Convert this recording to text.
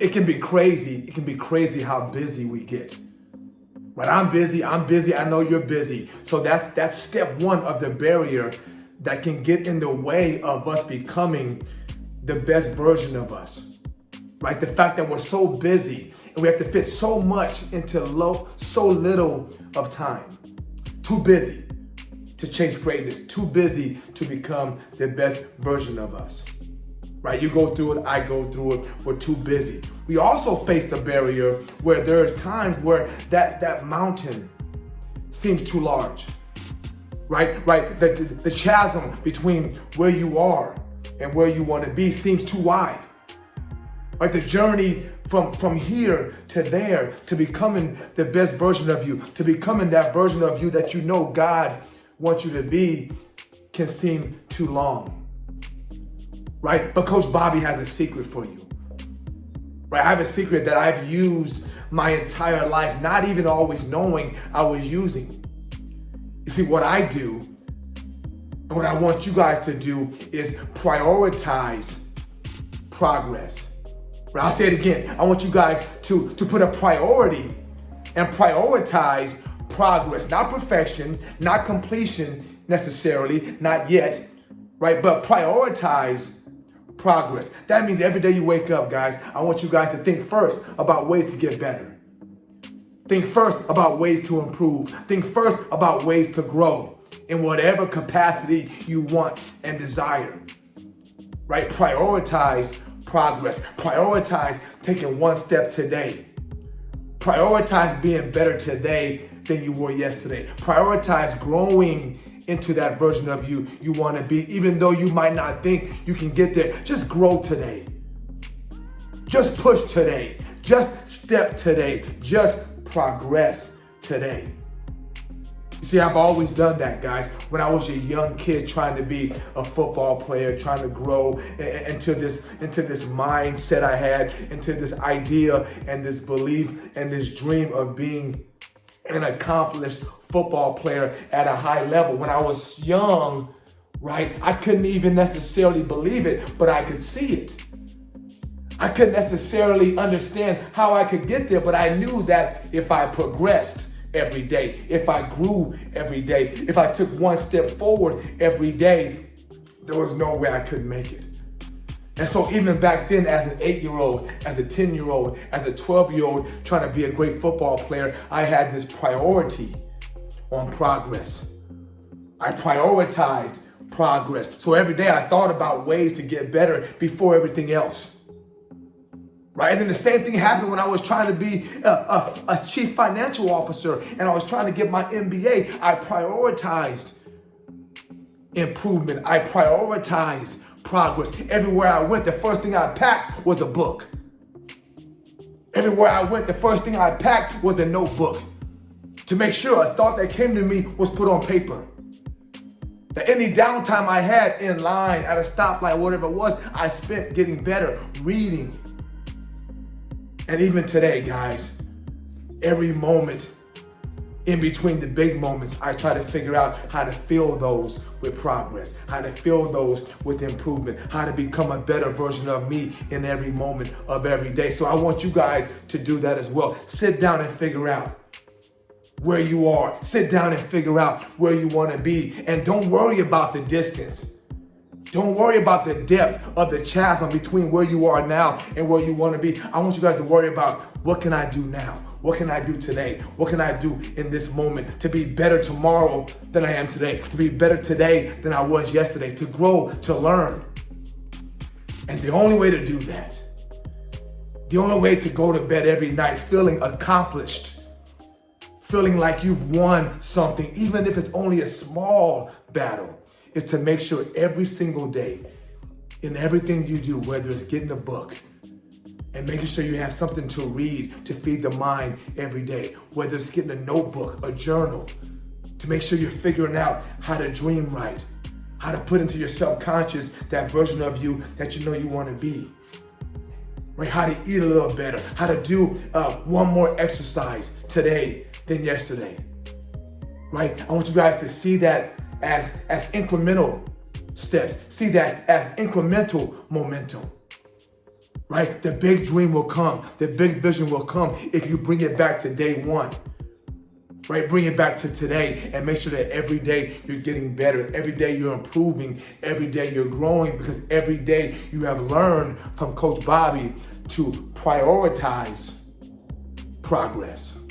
it can be crazy. It can be crazy how busy we get. Right? I'm busy. I know you're busy. So that's step one of the barrier that can get in the way of us becoming the best version of us. Right? The fact that we're so busy and we have to fit so much into so little of time. Too busy to chase greatness. Too busy to become the best version of us. Right? You go through it, I go through it. We're too busy. We also face the barrier where there's times where that mountain seems too large. Right? The chasm between where you are and where you want to be seems too wide. Right? The journey from here to there, to becoming the best version of you, to becoming that version of you that you know God wants you to be, can seem too long. Right? But Coach Bobby has a secret for you. Right? I have a secret that I've used my entire life, not even always knowing I was using. You see, what I do, and what I want you guys to do, is prioritize progress. Right? I'll say it again. I want you guys to put a priority and prioritize progress, not perfection, not completion necessarily, not yet, right? But prioritize progress. That means every day you wake up, guys, I want you guys to think first about ways to get better. Think first about ways to improve. Think first about ways to grow in whatever capacity you want and desire. Right? Prioritize progress. Prioritize taking one step today. Prioritize being better today than you were yesterday. Prioritize growing into that version of you want to be, even though you might not think you can get there. Just grow today. Just push today. Just step today. Just progress today. You see, I've always done that, guys. When I was a young kid trying to be a football player, trying to grow into this mindset I had, into this idea and this belief and this dream of being an accomplished football player at a high level. When I was young, right, I couldn't even necessarily believe it, but I could see it. I couldn't necessarily understand how I could get there, but I knew that if I progressed every day, if I grew every day, if I took one step forward every day, there was no way I couldn't make it. And so even back then, as an 8-year-old, as a 10-year-old, as a 12-year-old, trying to be a great football player, I had this priority on progress. I prioritized progress. So every day I thought about ways to get better before everything else. Right? And then the same thing happened when I was trying to be a chief financial officer and I was trying to get my MBA. I prioritized improvement. I prioritized progress. Everywhere I went, the first thing I packed was a book. Everywhere I went, the first thing I packed was a notebook to make sure a thought that came to me was put on paper. That any downtime I had in line, at a stoplight, whatever it was, I spent getting better, reading. And even today, guys, every moment in between the big moments, I try to figure out how to fill those with progress, how to fill those with improvement, how to become a better version of me in every moment of every day. So I want you guys to do that as well. Sit down and figure out where you are. Sit down and figure out where you want to be. And don't worry about the distance. Don't worry about the depth of the chasm between where you are now and where you want to be. I want you guys to worry about, what can I do now? What can I do today? What can I do in this moment to be better tomorrow than I am today? To be better today than I was yesterday? To grow, to learn. And the only way to do that, the only way to go to bed every night feeling accomplished, feeling like you've won something, even if it's only a small battle, is to make sure every single day in everything you do, whether it's getting a book and making sure you have something to read to feed the mind every day, whether it's getting a notebook, a journal, to make sure you're figuring out how to dream right, how to put into your subconscious that version of you that you know you want to be, right? How to eat a little better, how to do one more exercise today than yesterday, right? I want you guys to see that as incremental steps. See that as incremental momentum. right? The big dream will come. The big vision will come if you bring it back to day one, right? Bring it back to today and make sure that every day you're getting better. Every day you're improving. Every day you're growing, because every day you have learned from Coach Bobby to prioritize progress.